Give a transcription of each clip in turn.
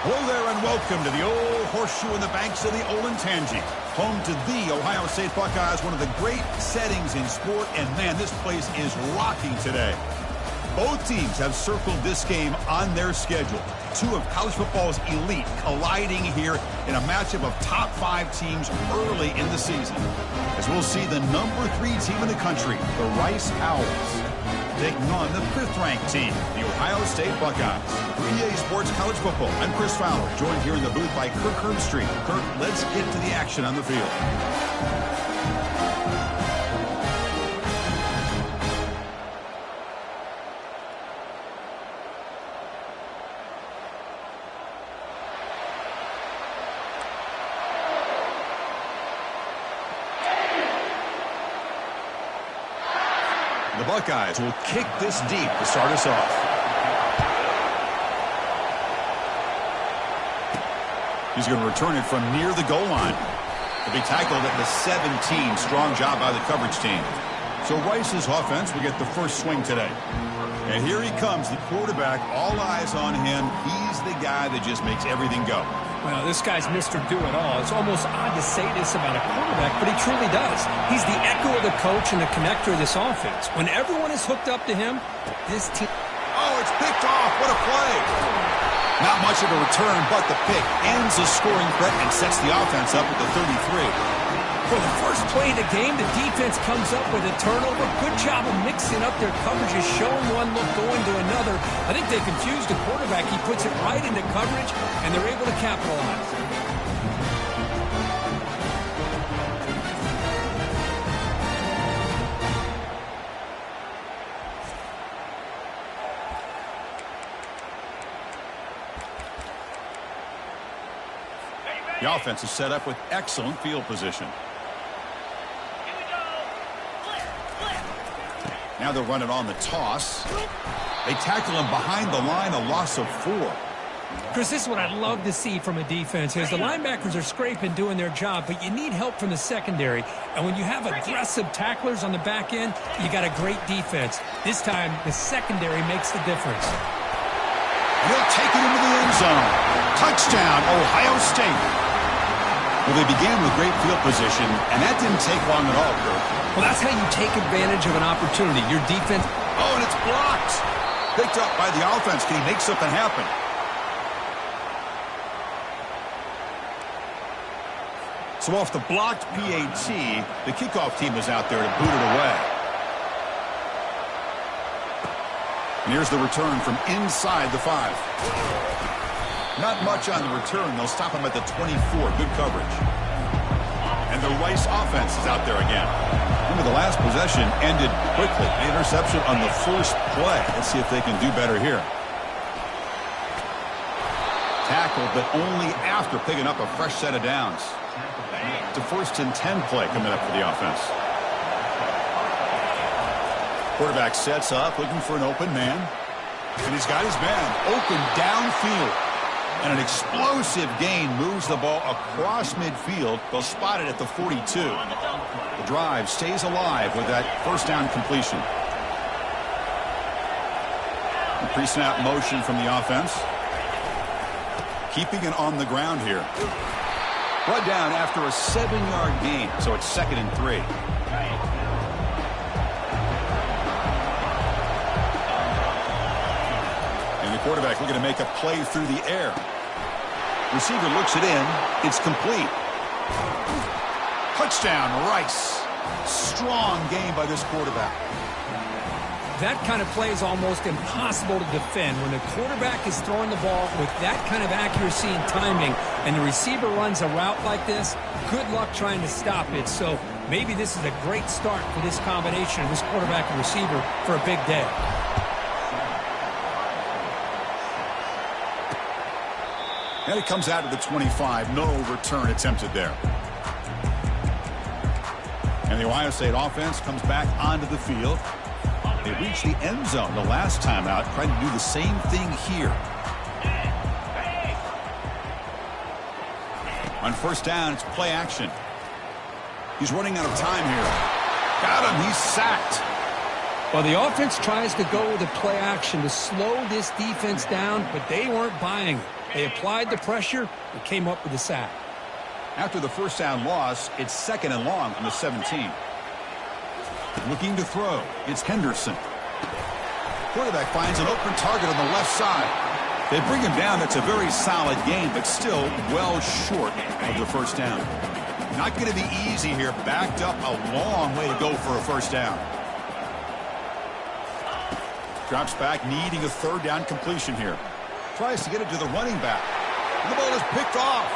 Hello there and welcome to the old horseshoe in the banks of the Olentangy. Home to the Ohio State Buckeyes, one of the great settings in sport. And man, this place is rocking today. Both teams have circled this game on their schedule. Two of college football's elite colliding here in a matchup of top 5 teams early in the season. As we'll see the number 3 team in the country, the Rice Owls, taking on the 5th-ranked team, the Ohio State Buckeyes. For EA Sports College Football, I'm Chris Fowler, joined here in the booth by Kirk Herbstreit. Kirk, let's get to the action on the field. The Buckeyes will kick this deep to start us off. He's going to return it from near the goal line. To be tackled at the 17. Strong job by the coverage team. So Rice's offense will get the first swing today. And here he comes, the quarterback. All eyes on him. He's the guy that just makes everything go. Well, this guy's Mr. Do-It-All. It's almost odd to say this about a quarterback, but he truly does. He's the echo of the coach and the connector of this offense. When everyone is hooked up to him, this team... Oh, it's picked off. What a play. Not much of a return, but the pick ends the scoring threat and sets the offense up at the 33. For the first play of the game, the defense comes up with a turnover. Good job of mixing up their coverages, showing one look, going to another. I think they confused the quarterback. He puts it right into coverage, and they're able to capitalize. The offense is set up with excellent field position. Now they'll run it on the toss. They tackle him behind the line, a loss of 4. Chris, this is what I'd love to see from a defense. As the linebackers are scraping, doing their job, but you need help from the secondary. And when you have aggressive tacklers on the back end, you got a great defense. This time, the secondary makes the difference. He'll take it into the end zone. Touchdown, Ohio State. Well, they began with great field position, and that didn't take long at all, Kirk. Well, that's how you take advantage of an opportunity. Your defense... Oh, and it's blocked. Picked up by the offense. Can he make something happen? So off the blocked PAT, the kickoff team is out there to boot it away. And here's the return from inside the 5. Not much on the return. They'll stop him at the 24. Good coverage. And the Rice offense is out there again. Remember, the last possession ended quickly. An interception on the first play. Let's see if they can do better here. Tackled, but only after picking up a fresh set of downs. It's a 1st and 10 play coming up for the offense. Quarterback sets up, looking for an open man. And he's got his man open downfield. And an explosive gain moves the ball across midfield. They'll spot it at the 42. The drive stays alive with that first down completion. The pre-snap motion from the offense. Keeping it on the ground here. Brought down after a 7-yard gain, so it's 2nd and 3. Quarterback looking to make a play through the air. Receiver looks it in. It's complete. Touchdown, Rice. Strong game by this quarterback. That kind of play is almost impossible to defend. When the quarterback is throwing the ball with that kind of accuracy and timing, and the receiver runs a route like this, good luck trying to stop it. So maybe this is a great start for this combination of this quarterback and receiver for a big day. And it comes out to the 25. No return attempted there. And the Ohio State offense comes back onto the field. They reached the end zone the last time out, trying to do the same thing here. On first down, it's play action. He's running out of time here. Got him. He's sacked. Well, the offense tries to go with the play action to slow this defense down, but they weren't buying it. They applied the pressure and came up with the sack. After the first down loss, it's 2nd and long on the 17. Looking to throw. It's Henderson. Quarterback finds an open target on the left side. They bring him down. That's a very solid game, but still well short of the first down. Not going to be easy here. Backed up a long way to go for a first down. Drops back, needing a 3rd down completion here. Tries to get it to the running back. And the ball is picked off.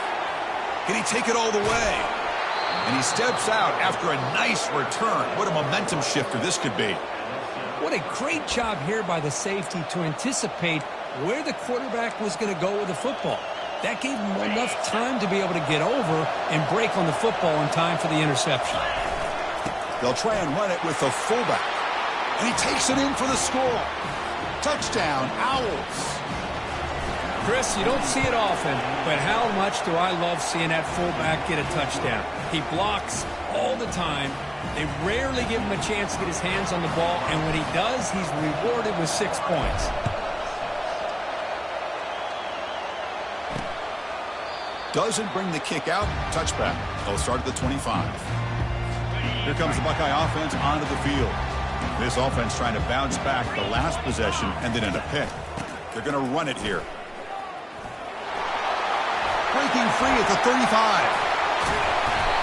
Can he take it all the way? And he steps out after a nice return. What a momentum shifter this could be. What a great job here by the safety to anticipate where the quarterback was going to go with the football. That gave him enough time to be able to get over and break on the football in time for the interception. They'll try and run it with the fullback. And he takes it in for the score. Touchdown, Owls. Chris, you don't see it often, but how much do I love seeing that fullback get a touchdown. He blocks all the time. They rarely give him a chance to get his hands on the ball, and when he does, he's rewarded with 6 points. Doesn't bring the kick out. Touchback. They'll start at the 25. Here comes the Buckeye offense onto the field. This offense trying to bounce back the last possession and then in a pick. They're going to run it here. Breaking free at the 35.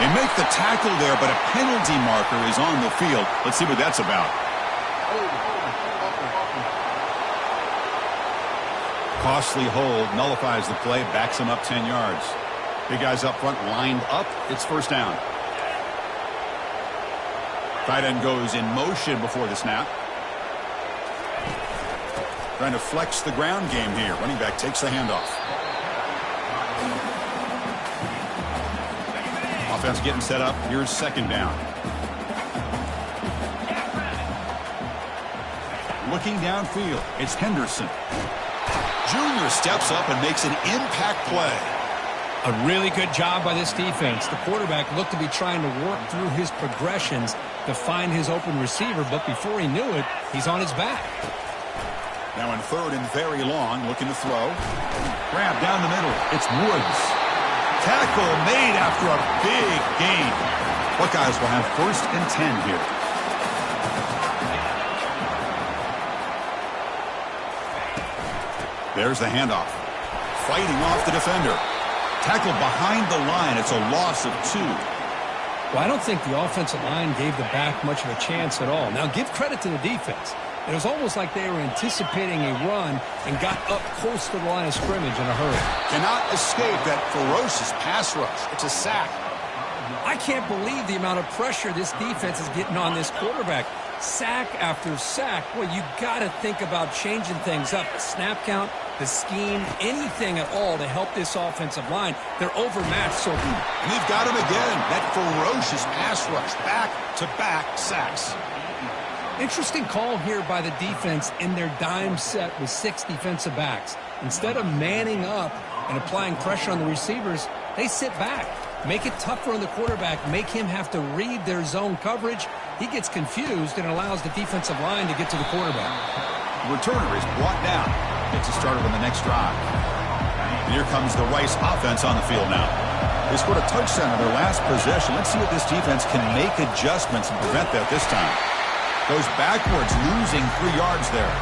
They make the tackle there, but a penalty marker is on the field. Let's see what that's about. Costly hold, nullifies the play, backs him up 10 yards. Big guys up front lined up. It's first down. Tight end goes in motion before the snap. Trying to flex the ground game here. Running back takes the handoff. Offense getting set up. Here's 2nd down. Looking downfield. It's Henderson. Junior steps up and makes an impact play. A really good job by this defense. The quarterback looked to be trying to work through his progressions to find his open receiver, but before he knew it, he's on his back. Now in 3rd and very long, looking to throw. Grab down the middle. It's Woods. Tackle made after a big gain. Buckeyes will have 1st and 10 here. There's the handoff. Fighting off the defender. Tackled behind the line. It's a loss of 2. Well, I don't think the offensive line gave the back much of a chance at all. Now, give credit to the defense. It was almost like they were anticipating a run and got up close to the line of scrimmage in a hurry. Cannot escape that ferocious pass rush. It's a sack. I can't believe the amount of pressure this defense is getting on this quarterback. Sack after sack. Well, you got to think about changing things up. The snap count, the scheme, anything at all to help this offensive line. They're overmatched. So, and they've got him again. That ferocious pass rush. Back-to-back sacks. Interesting call here by the defense in their dime set with 6 defensive backs. Instead of manning up and applying pressure on the receivers, they sit back. Make it tougher on the quarterback. Make him have to read their zone coverage. He gets confused and allows the defensive line to get to the quarterback. The returner is brought down. Gets it started on the next drive. And here comes the Rice offense on the field now. They scored a touchdown on their last possession. Let's see if this defense can make adjustments and prevent that this time. Goes backwards, losing 3 yards there.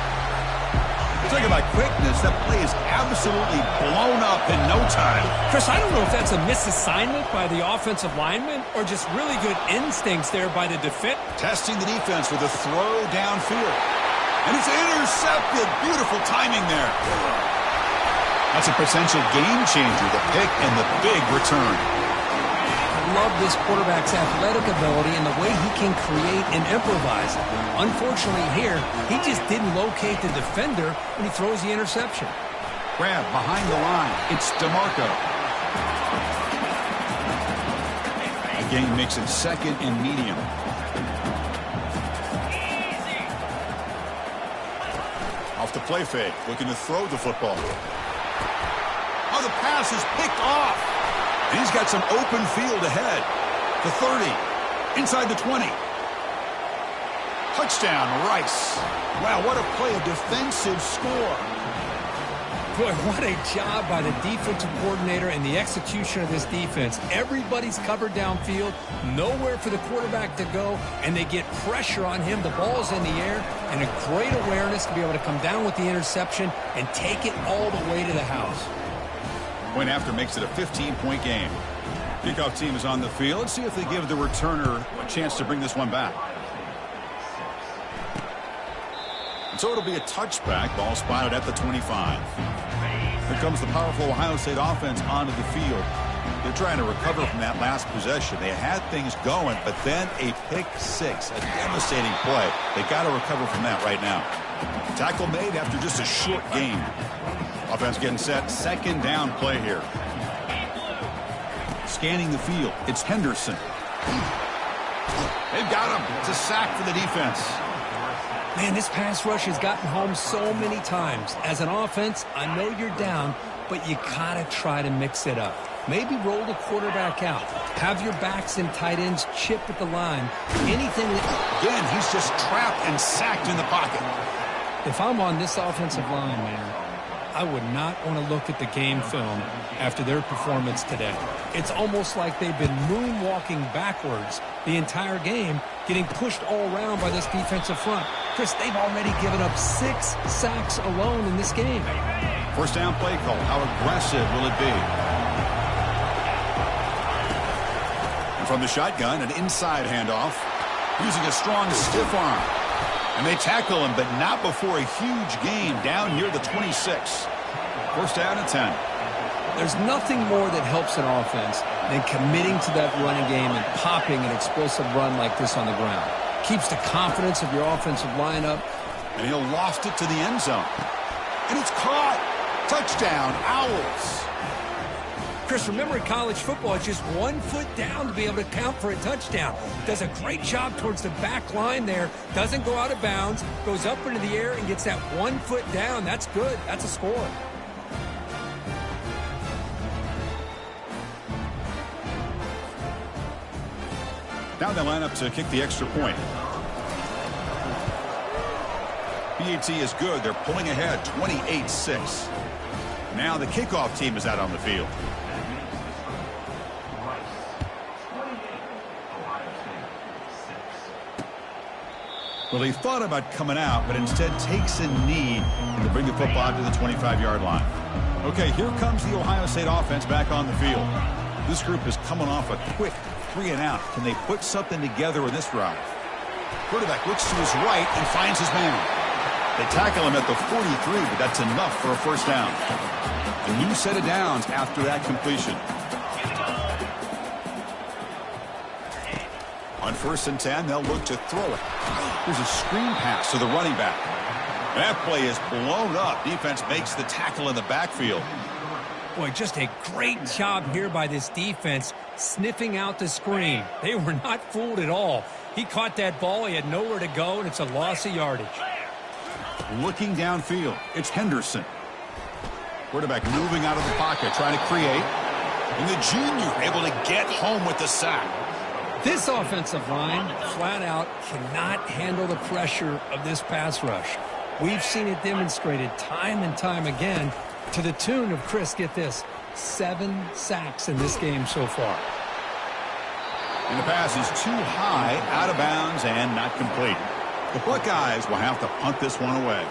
Talking about quickness, that play is absolutely blown up in no time. Chris, I don't know if that's a misassignment by the offensive lineman or just really good instincts there by the defense. Testing the defense with a throw downfield. And it's intercepted. Beautiful timing there. That's a potential game changer, the pick and the big return. Love this quarterback's athletic ability and the way he can create and improvise. Unfortunately here, he just didn't locate the defender when he throws the interception. Grab behind the line. It's DeMarco. Again, makes it 2nd and medium. Off the play fake, looking to throw the football. Oh, the pass is picked off. And he's got some open field ahead. The 30. Inside the 20. Touchdown, Rice. Wow, what a play. A defensive score. Boy, what a job by the defensive coordinator and the execution of this defense. Everybody's covered downfield, nowhere for the quarterback to go, and they get pressure on him. The ball's in the air, and a great awareness to be able to come down with the interception and take it all the way to the house. Point after makes it a 15-point game. Kickoff team is on the field. Let's see if they give the returner a chance to bring this one back. And so it'll be a touchback. Ball spotted at the 25. Here comes the powerful Ohio State offense onto the field. They're trying to recover from that last possession. They had things going, but then a pick six, a devastating play. They got to recover from that right now. Tackle made after just a short game. Offense getting set. Second down play here. Scanning the field. It's Henderson. They've got him. It's a sack for the defense. Man, this pass rush has gotten home so many times. As an offense, I know you're down, but you gotta try to mix it up. Maybe roll the quarterback out. Have your backs and tight ends chip at the line. Anything that... Again, he's just trapped and sacked in the pocket. If I'm on this offensive line, man, I would not want to look at the game film after their performance today. It's almost like they've been moonwalking backwards the entire game, getting pushed all around by this defensive front. Chris, they've already given up 6 sacks alone in this game. First down play call. How aggressive will it be? And from the shotgun, an inside handoff. Using a strong stiff arm. And they tackle him, but not before a huge gain down near the 26. First down and 10. There's nothing more that helps an offense than committing to that running game and popping an explosive run like this on the ground. Keeps the confidence of your offensive lineup. And he'll loft it to the end zone. And it's caught. Touchdown, Owls. Chris, remember in college football, it's just 1 foot down to be able to count for a touchdown. Does a great job towards the back line there. Doesn't go out of bounds. Goes up into the air and gets that 1 foot down. That's good. That's a score. Now they line up to kick the extra point. PAT is good. They're pulling ahead 28-6. Now the kickoff team is out on the field. Well, he thought about coming out, but instead takes a knee to bring the football to the 25-yard line. Okay, here comes the Ohio State offense back on the field. This group is coming off a quick 3-and-out. Can they put something together in this drive? Quarterback looks to his right and finds his man. They tackle him at the 43, but that's enough for a first down. A new set of downs after that completion. On 1st and 10, they'll look to throw it. There's a screen pass to the running back. That play is blown up. Defense makes the tackle in the backfield. Boy, just a great job here by this defense, sniffing out the screen. They were not fooled at all. He caught that ball. He had nowhere to go, and it's a loss of yardage. Looking downfield, it's Henderson. Quarterback moving out of the pocket, trying to create. And the junior able to get home with the sack. This offensive line, flat out, cannot handle the pressure of this pass rush. We've seen it demonstrated time and time again to the tune of, Chris, get this, 7 sacks in this game so far. And the pass is too high, out of bounds, and not complete. The Buckeyes will have to punt this one away.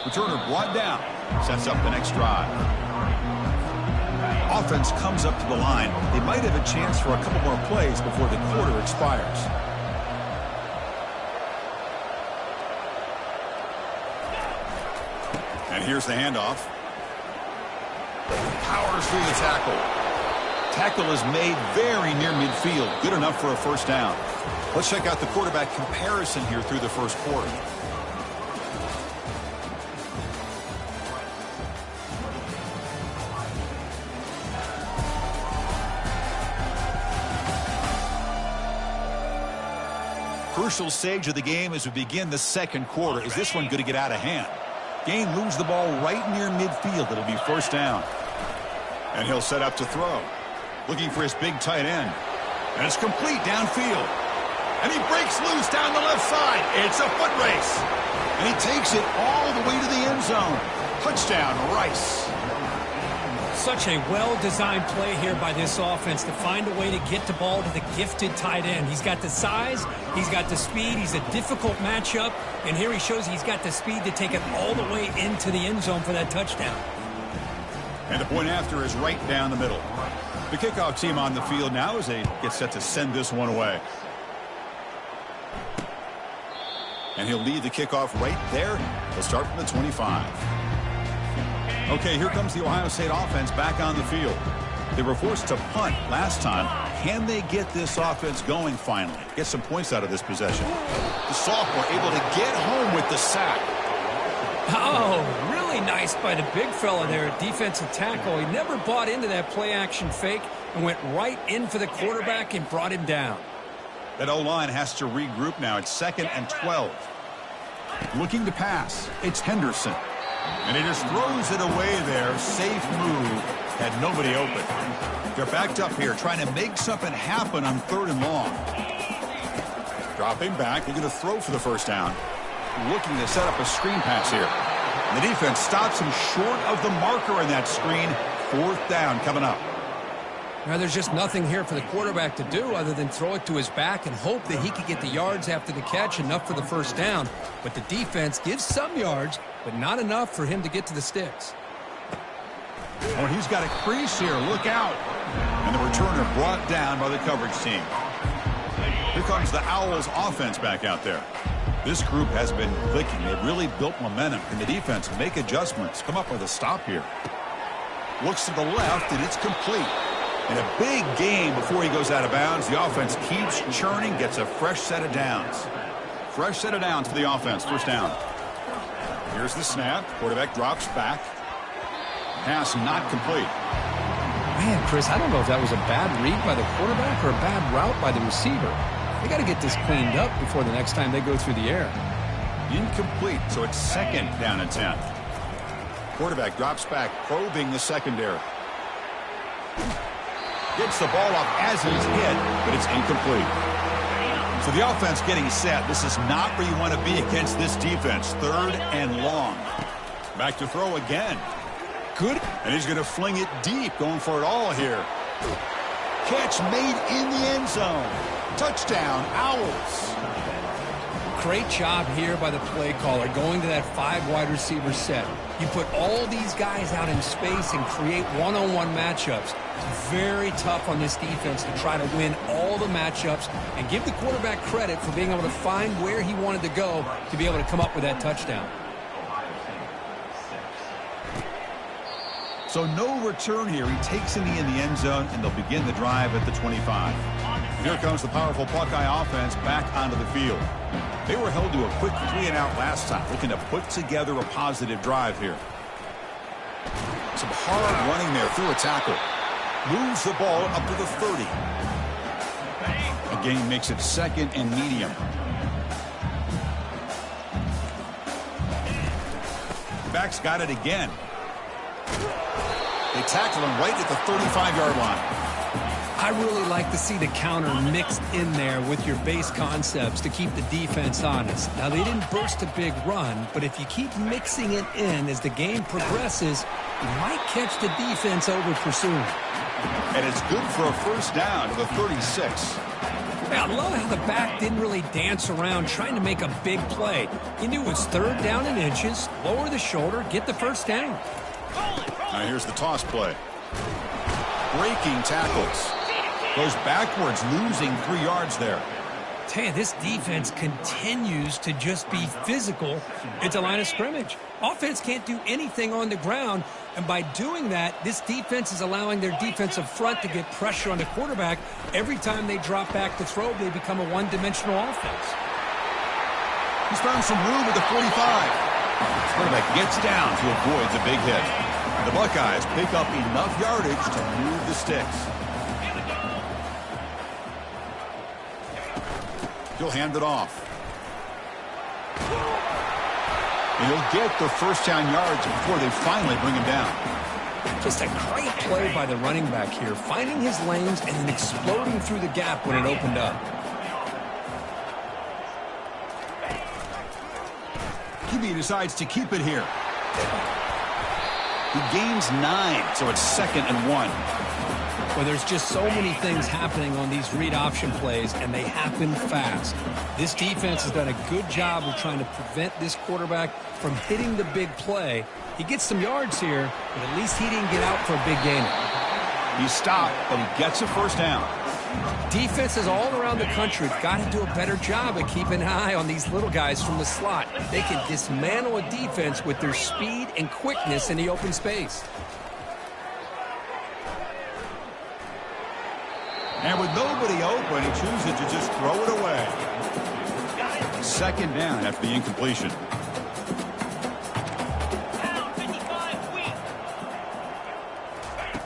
Returner brought down. Sets up the next drive. Offense comes up to the line. They might have a chance for a couple more plays before the quarter expires. And here's the handoff. Powers through the tackle. Tackle is made very near midfield. Good enough for a first down. Let's check out the quarterback comparison here through the first quarter. Crucial stage of the game as we begin the second quarter. Is this one going to get out of hand? Game moves the ball right near midfield. It'll be first down. And he'll set up to throw. Looking for his big tight end. And it's complete downfield. And he breaks loose down the left side. It's a foot race. And he takes it all the way to the end zone. Touchdown, Rice. Such a well-designed play here by this offense to find a way to get the ball to the gifted tight end. He's got the size, he's got the speed, he's a difficult matchup, and here he shows he's got the speed to take it all the way into the end zone for that touchdown. And the point after is right down the middle. The kickoff team on the field now as they get set to send this one away. And he'll lead the kickoff right there. He'll start from the 25. Okay, here comes the Ohio State offense back on the field. They were forced to punt last time. Can they get this offense going finally? Get some points out of this possession. The sophomore able to get home with the sack. Oh, really nice by the big fella there at defensive tackle. He never bought into that play-action fake and went right in for the quarterback and brought him down. That O-line has to regroup now. It's 2nd and 12. Looking to pass. It's Henderson. And he just throws it away there. Safe move. Had nobody open. They're backed up here trying to make something happen on 3rd and long. Dropping back. They're going to throw for the first down. Looking to set up a screen pass here. And the defense stops him short of the marker in that screen. 4th down coming up. Now, there's just nothing here for the quarterback to do other than throw it to his back and hope that he could get the yards after the catch, enough for the first down. But the defense gives some yards, but not enough for him to get to the sticks. Oh, he's got a crease here. Look out. And the returner brought down by the coverage team. Here comes the Owls offense back out there. This group has been clicking. They've really built momentum. Can the defense make adjustments? Come up with a stop here. Looks to the left, and it's complete. And a big game before he goes out of bounds. The offense keeps churning, gets a fresh set of downs. Fresh set of downs for the offense. First down. Here's the snap. Quarterback drops back. Pass not complete. Man, Chris, I don't know if that was a bad read by the quarterback or a bad route by the receiver. They got to get this cleaned up before the next time they go through the air. Incomplete, so it's 2nd down and 10. Quarterback drops back, probing the secondary. Gets the ball off as he's hit, but it's incomplete. So the offense getting set. This is not where you want to be against this defense. 3rd and long. Back to throw again. Good. And he's going to fling it deep, going for it all here. Catch made in the end zone. Touchdown, Owls. Great job here by the play caller, going to that 5 wide receiver set. You put all these guys out in space and create one-on-one matchups. It's very tough on this defense to try to win all the matchups and give the quarterback credit for being able to find where he wanted to go to be able to come up with that touchdown. So no return here. He takes in the end zone, and they'll begin the drive at the 25. Here comes the powerful Buckeye offense back onto the field. They were held to a quick 3-and-out last time, looking to put together a positive drive here. Some hard running there through a tackle. Moves the ball up to the 30. Again, makes it 2nd and medium. Back's got it again. They tackle him right at the 35-yard line. I really like to see the counter mixed in there with your base concepts to keep the defense honest. Now, they didn't burst a big run, but if you keep mixing it in as the game progresses, you might catch the defense over pursuing. And it's good for a first down to the 36. I love how the back didn't really dance around trying to make a big play. He knew it was 3rd down and inches, lower the shoulder, get the first down. Now here's the toss play. Breaking tackles. Goes backwards, losing 3 yards there. Tell you, this defense continues to just be physical at the line of scrimmage. Offense can't do anything on the ground, and by doing that, this defense is allowing their defensive front to get pressure on the quarterback. Every time they drop back to throw, they become a one-dimensional offense. He's found some room at the 45. Quarterback gets down to avoid the big hit. The Buckeyes pick up enough yardage to move the sticks. He'll hand it off. And he'll get the first down yards before they finally bring him down. Just a great play by the running back here, finding his lanes and then exploding through the gap when it opened up. QB decides to keep it here. He gains 9, so it's 2nd and 1. Well, there's just so many things happening on these read option plays, and they happen fast. This defense has done a good job of trying to prevent this quarterback from hitting the big play. He gets some yards here, but at least he didn't get out for a big gain. He stopped, but he gets a first down. Defenses all around the country have got to do a better job of keeping an eye on these little guys from the slot. They can dismantle a defense with their speed and quickness in the open space. And with nobody open, he chooses to just throw it away. 2nd down after the incompletion.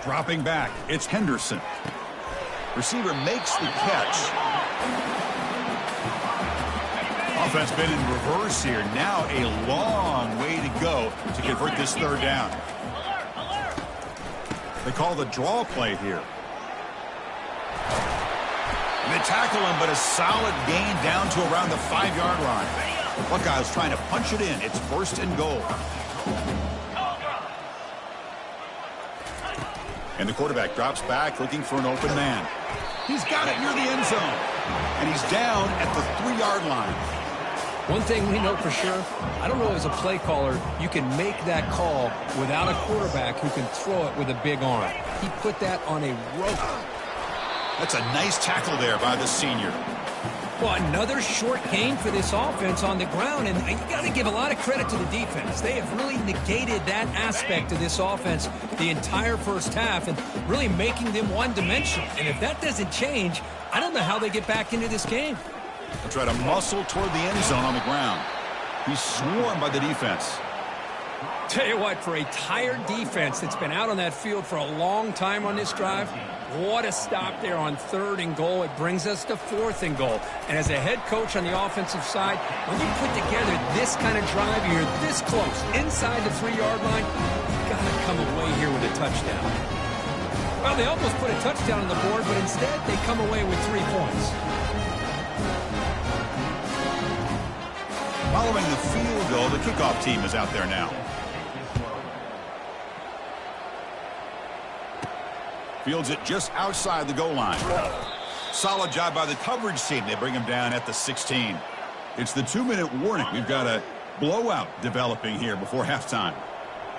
Dropping back, it's Henderson. Receiver makes the catch. Offense been in reverse here. Now a long way to go to convert this 3rd down. They call the draw play here. They tackle him, but a solid gain down to around the 5-yard line. Buckeyes trying to punch it in. It's 1st and goal. And the quarterback drops back looking for an open man. He's got it near the end zone. And he's down at the 3-yard line. One thing we know for sure, I don't know as a play caller, you can make that call without a quarterback who can throw it with a big arm. He put that on a rope. That's a nice tackle there by the senior. Well, another short gain for this offense on the ground, and you got to give a lot of credit to the defense. They have really negated that aspect of this offense the entire first half and really making them one-dimensional. And if that doesn't change, I don't know how they get back into this game. They'll try to muscle toward the end zone on the ground. He's swarmed by the defense. Tell you what, for a tired defense that's been out on that field for a long time on this drive, what a stop there on 3rd and goal. It brings us to 4th and goal. And as a head coach on the offensive side, when you put together this kind of drive, you're this close, inside the 3-yard line, you've got to come away here with a touchdown. Well, they almost put a touchdown on the board, but instead they come away with 3 points. Following the field goal, the kickoff team is out there now. Fields it just outside the goal line. Solid job by the coverage team. They bring him down at the 16. It's the 2-minute warning. We've got a blowout developing here before halftime.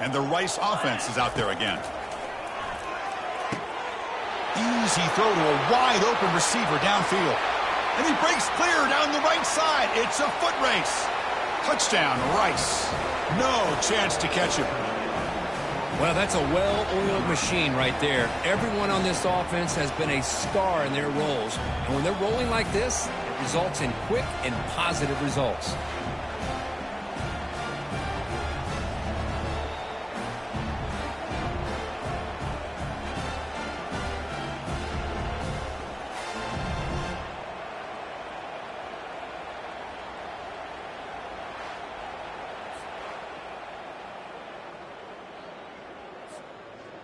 And the Rice offense is out there again. Easy throw to a wide-open receiver downfield. And he breaks clear down the right side. It's a foot race. Touchdown, Rice. No chance to catch him. Well, that's a well-oiled machine right there. Everyone on this offense has been a star in their roles. And when they're rolling like this, it results in quick and positive results.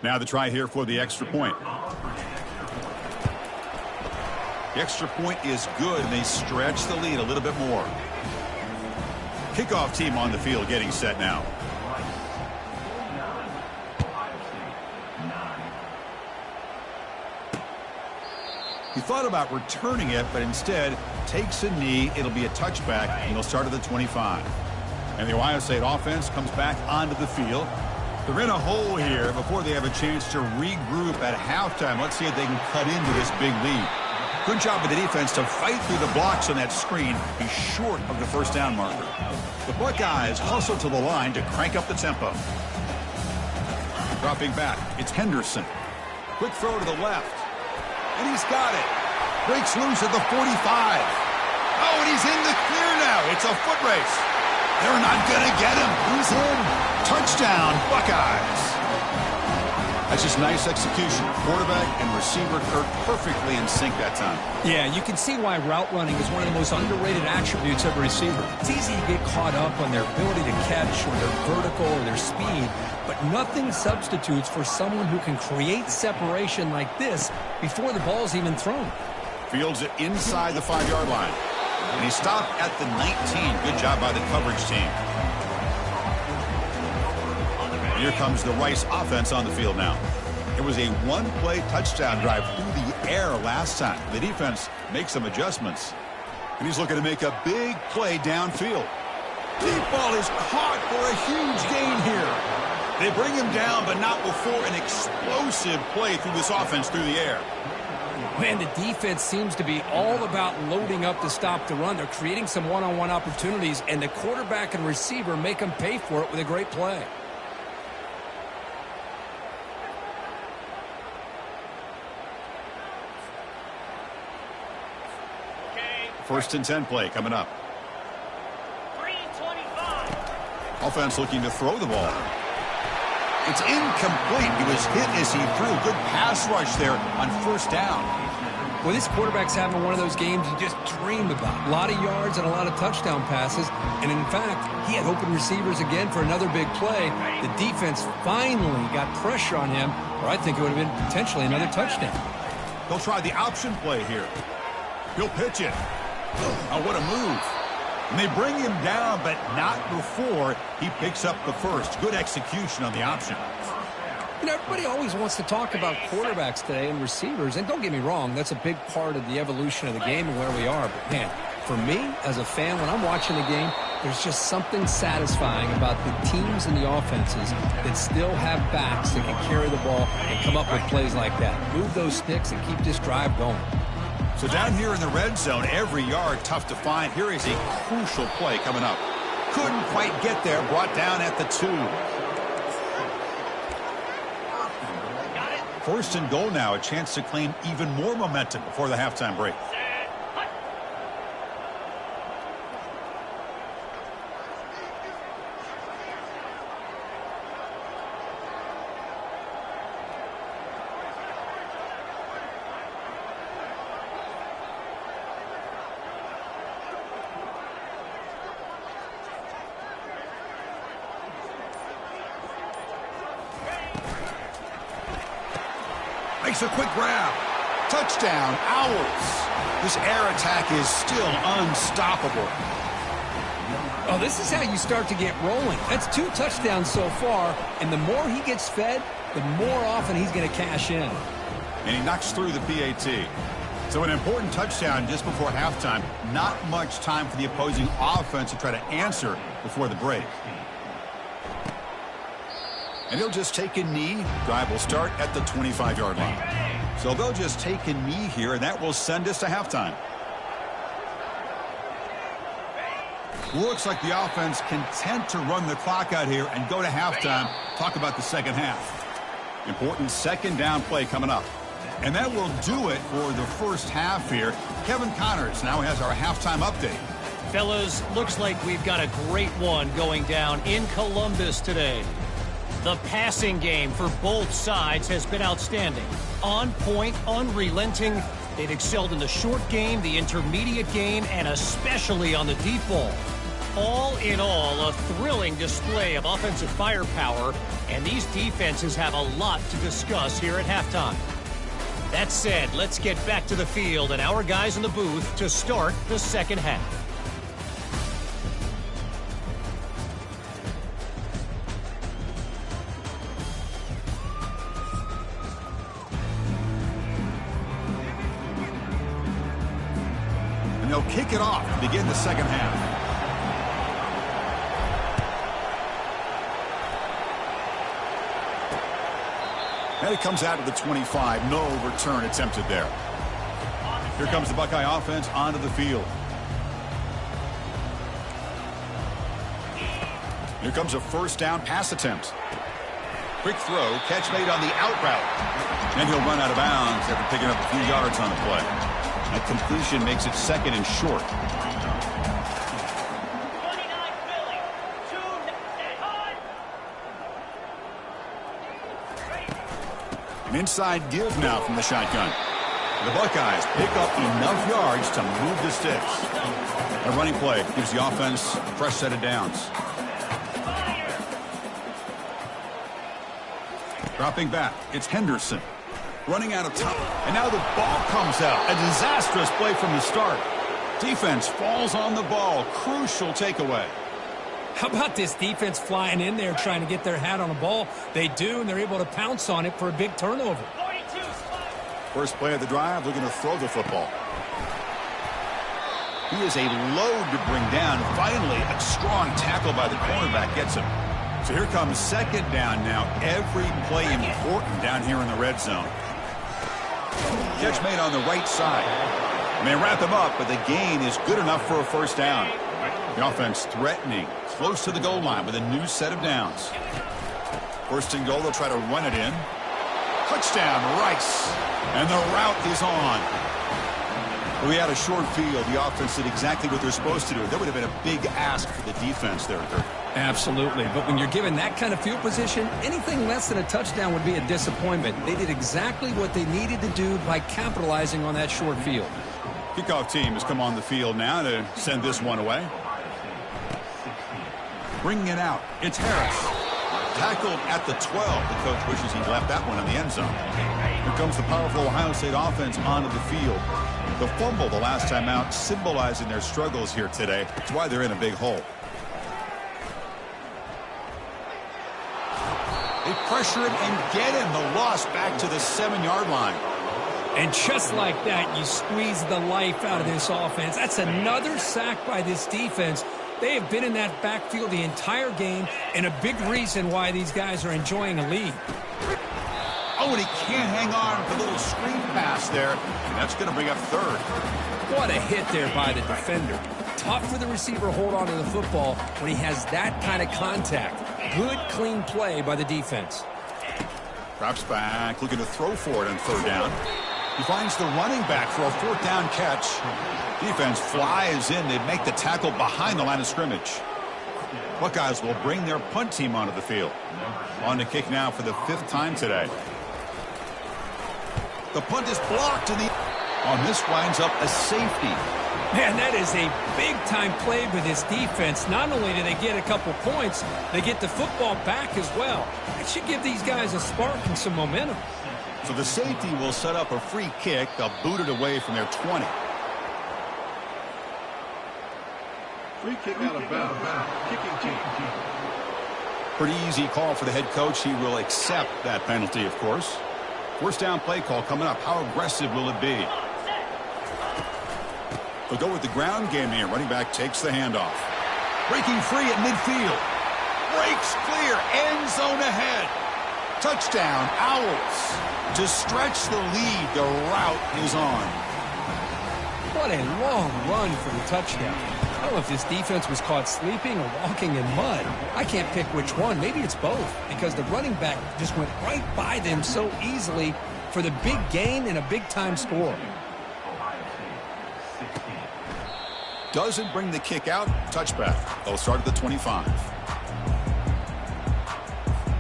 Now the try here for the extra point. The extra point is good, and they stretch the lead a little bit more. Kickoff team on the field getting set now. He thought about returning it, but instead takes a knee. It'll be a touchback, and they'll start at the 25. And the Ohio State offense comes back onto the field. They're in a hole here before they have a chance to regroup at halftime. Let's see if they can cut into this big lead. Good job by the defense to fight through the blocks on that screen. Be short of the first down marker. The Buckeyes hustle to the line to crank up the tempo. Dropping back, it's Henderson. Quick throw to the left. And he's got it. Breaks loose at the 45. Oh, and he's in the clear now. It's a foot race. They're not going to get him. He's in. Touchdown, Buckeyes. A That's just nice execution. Quarterback and receiver are perfectly in sync that time. Yeah, you can see why route running is one of the most underrated attributes of a receiver. It's easy to get caught up on their ability to catch or their vertical or their speed, but nothing substitutes for someone who can create separation like this before the ball's even thrown. Fields it inside the 5-yard line. And he stopped at the 19. Good job by the coverage team. Here comes the Rice offense on the field now. It was a one-play touchdown drive through the air last time. The defense makes some adjustments. And he's looking to make a big play downfield. Deep ball is caught for a huge gain here. They bring him down, but not before an explosive play through this offense through the air. Man, the defense seems to be all about loading up to stop the run. They're creating some one-on-one opportunities, and the quarterback and receiver make them pay for it with a great play. First and 10 play coming up. 3:25. Offense looking to throw the ball. It's incomplete. He was hit as he threw. Good pass rush there on first down. Well, this quarterback's having one of those games you just dream about. A lot of yards and a lot of touchdown passes. And in fact, he had open receivers again for another big play. The defense finally got pressure on him, or I think it would have been potentially another touchdown. They'll try the option play here. He'll pitch it. Oh, what a move. And they bring him down, but not before he picks up the first. Good execution on the option. You know, everybody always wants to talk about quarterbacks today and receivers, and don't get me wrong, that's a big part of the evolution of the game and where we are. But, man, for me, as a fan, when I'm watching the game, there's just something satisfying about the teams and the offenses that still have backs that can carry the ball and come up with plays like that. Move those sticks and keep this drive going. So down here in the red zone, every yard tough to find. Here is a crucial play coming up. Couldn't quite get there, brought down at the 2. First and goal now, a chance to claim even more momentum before the halftime break. Makes a quick grab. Touchdown, Owls. This air attack is still unstoppable. Oh, this is how you start to get rolling. That's 2 touchdowns so far, and the more he gets fed, the more often he's going to cash in. And he knocks through the PAT. So an important touchdown just before halftime. Not much time for the opposing offense to try to answer before the break. And he'll just take a knee. Drive will start at the 25-yard line. So they'll just take a knee here, and that will send us to halftime. Looks like the offense content to run the clock out here and go to halftime. Talk about the second half. Important second down play coming up. And that will do it for the first half here. Kevin Connors now has our halftime update. Fellas, looks like we've got a great one going down in Columbus today. The passing game for both sides has been outstanding. On point, unrelenting. They've excelled in the short game, the intermediate game, and especially on the deep ball. All in all, a thrilling display of offensive firepower, and these defenses have a lot to discuss here at halftime. That said, let's get back to the field and our guys in the booth to start the second half. And they'll kick it off to begin the second half. And it comes out of the 25. No return attempted there. Here comes the Buckeye offense onto the field. Here comes a first down pass attempt. Quick throw, catch made on the out route. And he'll run out of bounds after picking up a few yards on the play. That completion makes it second and short. An inside give now from the shotgun. The Buckeyes pick up enough yards to move the sticks. A running play gives the offense a fresh set of downs. Dropping back, it's Henderson. Running out of time. And now the ball comes out. A disastrous play from the start. Defense falls on the ball. Crucial takeaway. How about this defense flying in there trying to get their hat on the ball? They do, and they're able to pounce on it for a big turnover. First play of the drive, looking to throw the football. He is a load to bring down. Finally, a strong tackle by the cornerback gets him. So here comes second down now. Every play important down here in the red zone. Catch made on the right side. And they wrap him up, but the gain is good enough for a first down. The offense threatening, close to the goal line with a new set of downs. First and goal, they'll try to run it in. Touchdown, Rice. And the route is on. We had a short field. The offense did exactly what they're supposed to do. That would have been a big ask for the defense there, Dirk. Absolutely. But when you're given that kind of field position, anything less than a touchdown would be a disappointment. They did exactly what they needed to do by capitalizing on that short field. Kickoff team has come on the field now to send this one away. Bringing it out, it's Harris. Tackled at the 12. The coach wishes he left that one in the end zone. Here comes the powerful Ohio State offense onto the field. The fumble the last time out, symbolizing their struggles here today. That's why they're in a big hole. They pressure him and get him. The loss back to the 7-yard line. And just like that, you squeeze the life out of this offense. That's another sack by this defense. They have been in that backfield the entire game, and a big reason why these guys are enjoying a lead. Oh, and he can't hang on for a little screen pass there, and that's going to bring up third. What a hit there by the defender. Tough for the receiver to hold on to the football when he has that kind of contact. Good, clean play by the defense. Drops back, looking to throw for it on third down. He finds the running back for a fourth down catch. Defense flies in. They make the tackle behind the line of scrimmage. Buckeyes will bring their punt team onto the field. On to kick now for the 5th time today. The punt is blocked, and on this winds up a safety. Man, that is a big-time play with this defense. Not only do they get a couple points, they get the football back as well. That should give these guys a spark and some momentum. So the safety will set up a free kick. They'll boot it away from their 20. Free kick out of bounds. Kicking team. Pretty easy call for the head coach. He will accept that penalty, of course. First down play call coming up. How aggressive will it be? They'll go with the ground game here. Running back takes the handoff. Breaking free at midfield. Breaks clear. End zone ahead. Touchdown, Owls. To stretch the lead, the route is on. What a long run for the touchdown. I don't know if this defense was caught sleeping or walking in mud. I can't pick which one. Maybe it's both, because the running back just went right by them so easily for the big gain and a big-time score. Doesn't bring the kick out. Touchback. They'll start at the 25.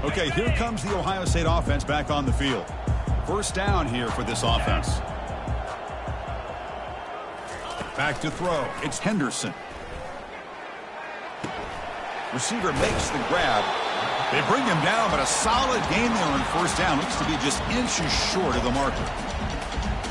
Okay, here comes the Ohio State offense back on the field. First down here for this offense. Back to throw. It's Henderson. Receiver makes the grab. They bring him down, but a solid gain there on first down. Looks to be just inches short of the marker.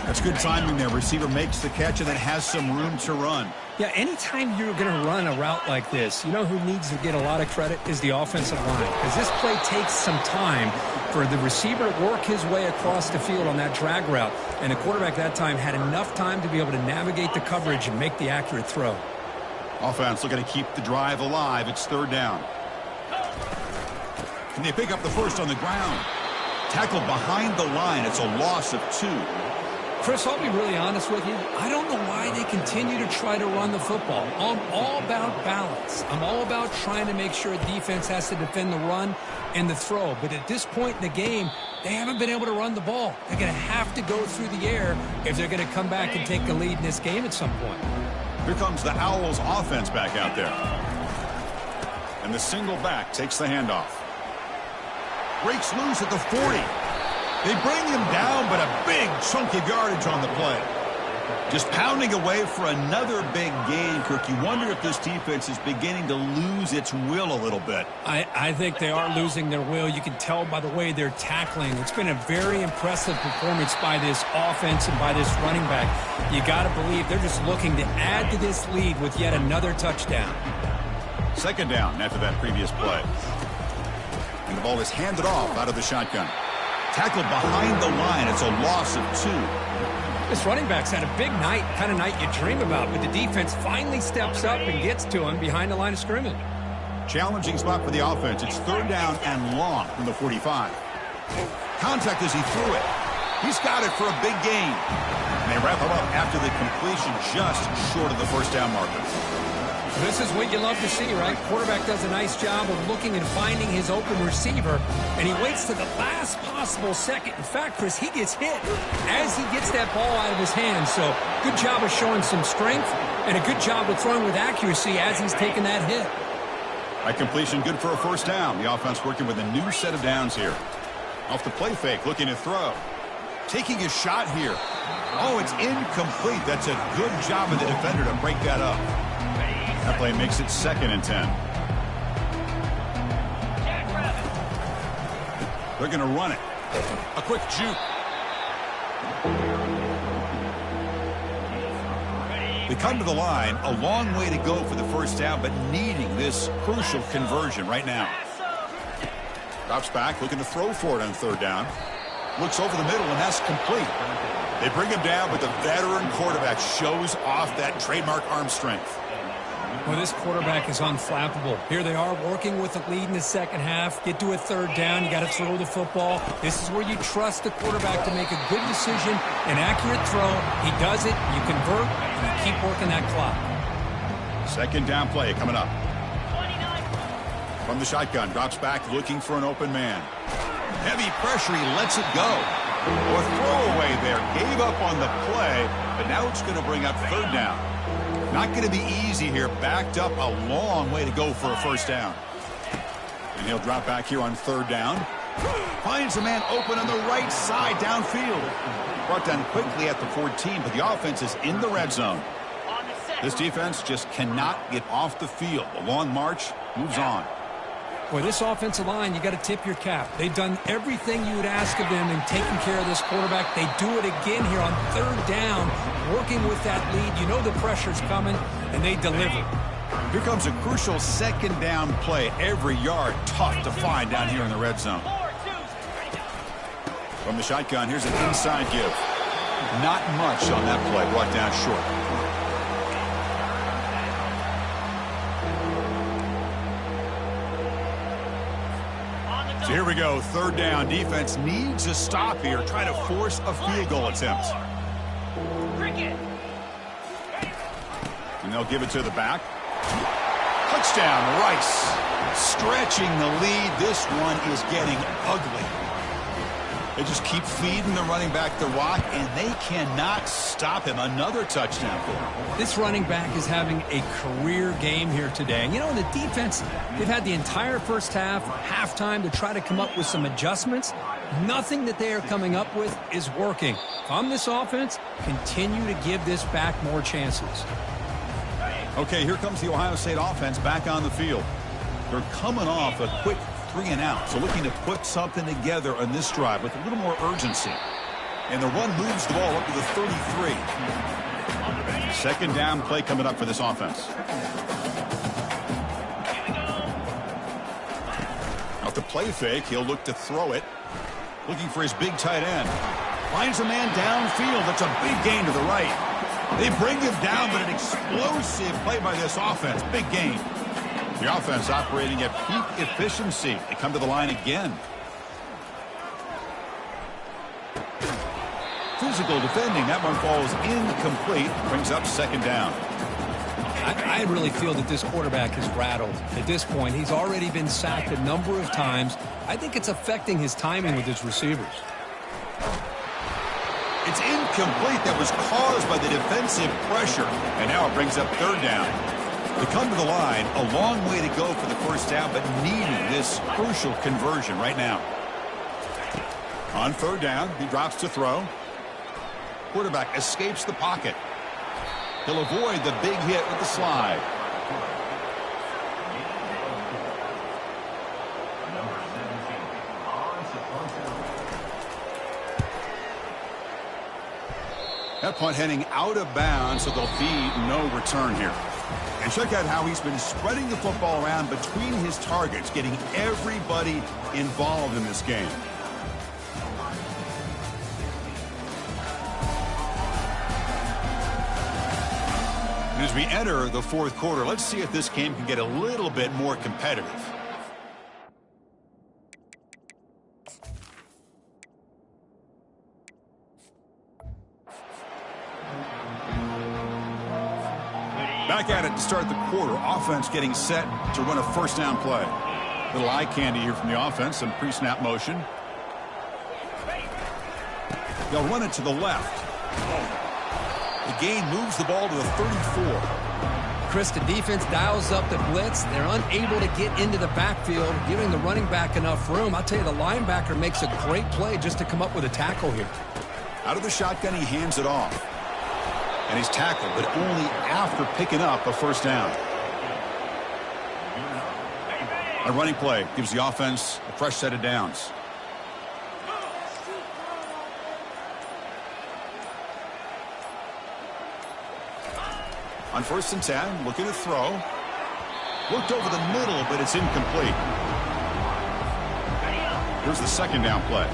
That's good timing there. Receiver makes the catch and then has some room to run. Yeah, anytime you're going to run a route like this, you know who needs to get a lot of credit is the offensive line. Because this play takes some time for the receiver to work his way across the field on that drag route. And the quarterback that time had enough time to be able to navigate the coverage and make the accurate throw. Offense looking to keep the drive alive. It's third down. Can they pick up the first on the ground? Tackled behind the line. It's a loss of 2. Chris, I'll be really honest with you. I don't know why they continue to try to run the football. I'm all about balance. I'm all about trying to make sure a defense has to defend the run and the throw. But at this point in the game, they haven't been able to run the ball. They're going to have to go through the air if they're going to come back and take the lead in this game at some point. Here comes the Owls offense back out there. And the single back takes the handoff. Breaks loose at the 40. They bring him down, but a big chunk of yardage on the play. Just pounding away for another big gain, Kirk. You wonder if this defense is beginning to lose its will a little bit. I think they are losing their will. You can tell by the way they're tackling. It's been a very impressive performance by this offense and by this running back. You got to believe they're just looking to add to this lead with yet another touchdown. Second down after that previous play. And the ball is handed off out of the shotgun. Tackled behind the line. It's a loss of 2. This running back's had a big night, kind of night you dream about, but the defense finally steps up and gets to him behind the line of scrimmage. Challenging spot for the offense. It's third down and long from the 45. Contact as he threw it. He's got it for a big gain. And they wrap him up after the completion just short of the first down marker. This is what you love to see, right? Quarterback does a nice job of looking and finding his open receiver, and he waits to the last possible second. In fact, Chris, he gets hit as he gets that ball out of his hands. So good job of showing some strength and a good job of throwing with accuracy as he's taking that hit. That completion good for a first down. The offense working with a new set of downs here. Off the play fake, looking to throw. Taking a shot here. Oh, it's incomplete. That's a good job of the defender to break that up. That play makes it 2nd and 10. They're going to run it. A quick juke. They come to the line. A long way to go for the first down, but needing this crucial conversion right now. Drops back, looking to throw for it on third down. Looks over the middle, and that's complete. They bring him down, but the veteran quarterback shows off that trademark arm strength. Well, this quarterback is unflappable. Here they are working with the lead in the second half. Get to a third down. You got to throw the football. This is where you trust the quarterback to make a good decision, an accurate throw. He does it. You convert, and you keep working that clock. Second down play coming up. From the shotgun, drops back looking for an open man. Heavy pressure, he lets it go. Or throwaway there. Gave up on the play, but now it's going to bring up third down. Not going to be easy here. Backed up a long way to go for a first down. And he'll drop back here on third down. Finds a man open on the right side downfield. Brought down quickly at the 14, but the offense is in the red zone. This defense just cannot get off the field. The long march moves on. Boy, this offensive line, you got to tip your cap. They've done everything you would ask of them in taking care of this quarterback. They do it again here on third down, working with that lead. You know the pressure's coming, and they deliver. Here comes a crucial second down play. Every yard tough to find down here in the red zone. From the shotgun, here's an inside give. Not much on that play, brought down short. So here we go, third down. Defense needs a stop here. Try to force a field goal attempt. And they'll give it to the back. Touchdown, Rice. Stretching the lead. This one is getting ugly. They just keep feeding the running back the rock, and they cannot stop him. Another touchdown for him. This running back is having a career game here today. And, you know, in the defense, they've had the entire first half, halftime, to try to come up with some adjustments. Nothing that they are coming up with is working. On this offense, continue to give this back more chances. Okay, here comes the Ohio State offense back on the field. They're coming off a quick 3-and-out, so looking to put something together on this drive with a little more urgency. And the run moves the ball up to the 33. Second down play coming up for this offense. Off the play fake, he'll look to throw it. Looking for his big tight end. Finds a man downfield. That's a big gain to the right. They bring him down, but an explosive play by this offense. Big gain. The offense operating at peak efficiency. They come to the line again. Physical defending. That one falls incomplete. Brings up second down. I really feel that this quarterback is rattled. At this point, he's already been sacked a number of times. I think it's affecting his timing with his receivers. It's incomplete. That was caused by the defensive pressure. And now it brings up third down. To come to the line, a long way to go for the first down, but needing this crucial conversion right now. On third down, he drops to throw. Quarterback escapes the pocket. He'll avoid the big hit with the slide. That punt heading out of bounds, so there'll be no return here. And check out how he's been spreading the football around between his targets, getting everybody involved in this game. And as we enter the fourth quarter, let's see if this game can get a little bit more competitive. Back at it to start the quarter. Offense getting set to run a first down play. Little eye candy here from the offense. Some pre-snap motion. They'll run it to the left. The gain moves the ball to the 34. Chris, the defense dials up the blitz. They're unable to get into the backfield, giving the running back enough room. I'll tell you, the linebacker makes a great play just to come up with a tackle here. Out of the shotgun, he hands it off. And he's tackled, but only after picking up a first down. A running play gives the offense a fresh set of downs. On 1st and 10, looking to throw. Looked over the middle, but it's incomplete. Here's the second down play.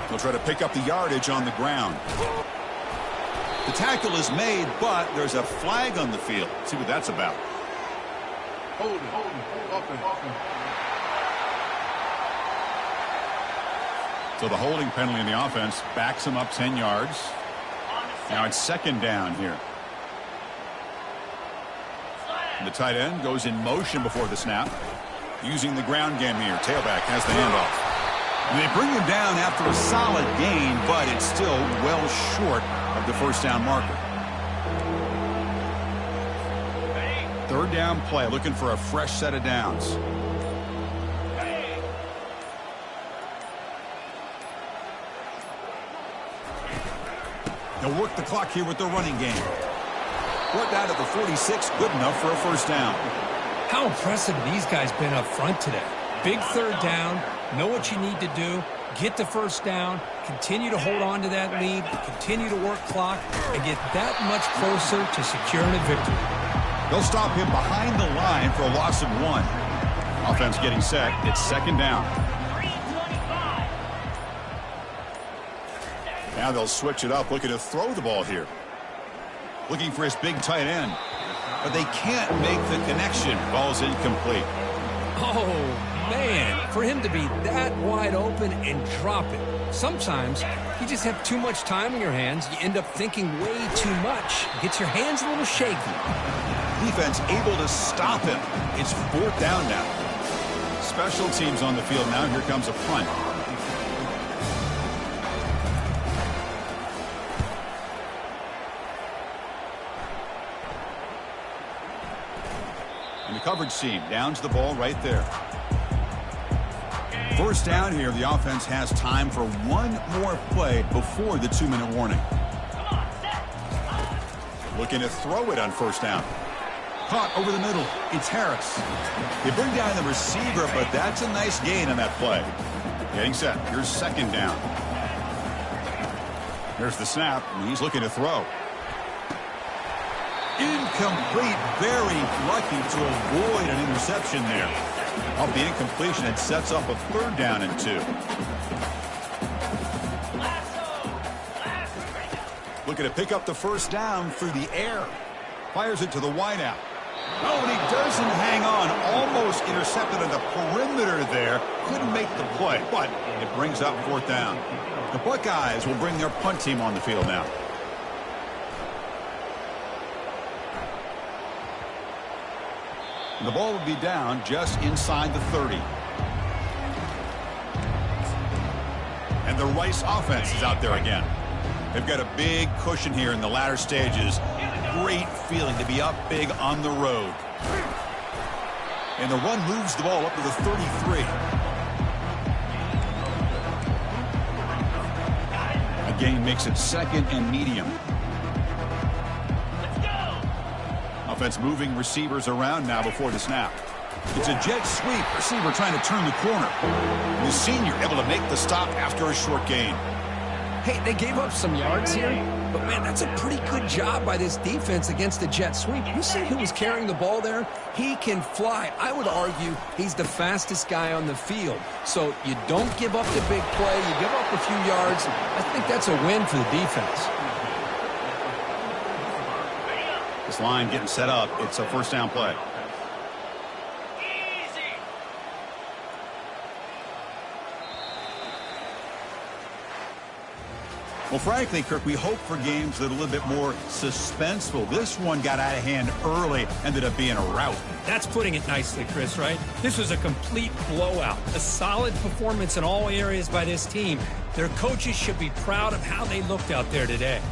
They'll try to pick up the yardage on the ground. The tackle is made, but there's a flag on the field. Let's see what that's about. Hold it. So the holding penalty in the offense backs him up 10 yards. Now it's second down here. And the tight end goes in motion before the snap. Using the ground game here. Tailback has the handoff. And they bring him down after a solid gain, but it's still well short of the first down marker. Third down play, looking for a fresh set of downs. They'll work the clock here with the running game. Worked out at the 46, good enough for a first down. How impressive these guys been up front today. Big third down, know what you need to do, get the first down, continue to hold on to that lead, continue to work clock, and get that much closer to securing a victory. They'll stop him behind the line for a loss of 1. Offense getting set. It's second down. Now they'll switch it up, looking to throw the ball here. Looking for his big tight end. But they can't make the connection. Ball's incomplete. Oh, man, for him to be that wide open and drop it. Sometimes you just have too much time in your hands. You end up thinking way too much. Gets your hands a little shaky. Defense able to stop him. It's fourth down now. Special teams on the field now. Here comes a punt. And the coverage seam downs the ball right there. First down here. The offense has time for one more play before the 2-minute warning. Looking to throw it on first down. Caught over the middle. It's Harris. They bring down the receiver, but that's a nice gain on that play. Getting set. Here's second down. There's the snap, and he's looking to throw. Incomplete. Very lucky to avoid an interception there. Off the incompletion, it sets up a third down and 2. Looking to pick up the first down through the air. Fires it to the wideout. Oh, and he doesn't hang on. Almost intercepted on the perimeter there. Couldn't make the play, but it brings up fourth down. The Buckeyes will bring their punt team on the field now. The ball will be down just inside the 30. And the Rice offense is out there again. They've got a big cushion here in the latter stages. Great feeling to be up big on the road. And the run moves the ball up to the 33. A gain makes it 2nd and medium. Offense moving receivers around now before the snap. It's a jet sweep. Receiver trying to turn the corner. The senior able to make the stop after a short gain. Hey, they gave up some yards here, but man, that's a pretty good job by this defense against the jet sweep. You see who was carrying the ball there? He can fly. I would argue he's the fastest guy on the field. So you don't give up the big play. You give up a few yards. I think that's a win for the defense. This line getting set up. It's a first down play. Well, frankly, Kirk, we hope for games that are a little bit more suspenseful. This one got out of hand early, ended up being a rout. That's putting it nicely, Chris, right? This was a complete blowout. A solid performance in all areas by this team. Their coaches should be proud of how they looked out there today.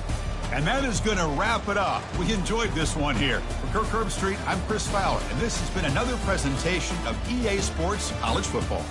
And that is going to wrap it up. We enjoyed this one here. For Kirk Herbstreit, I'm Chris Fowler, and this has been another presentation of EA Sports College Football.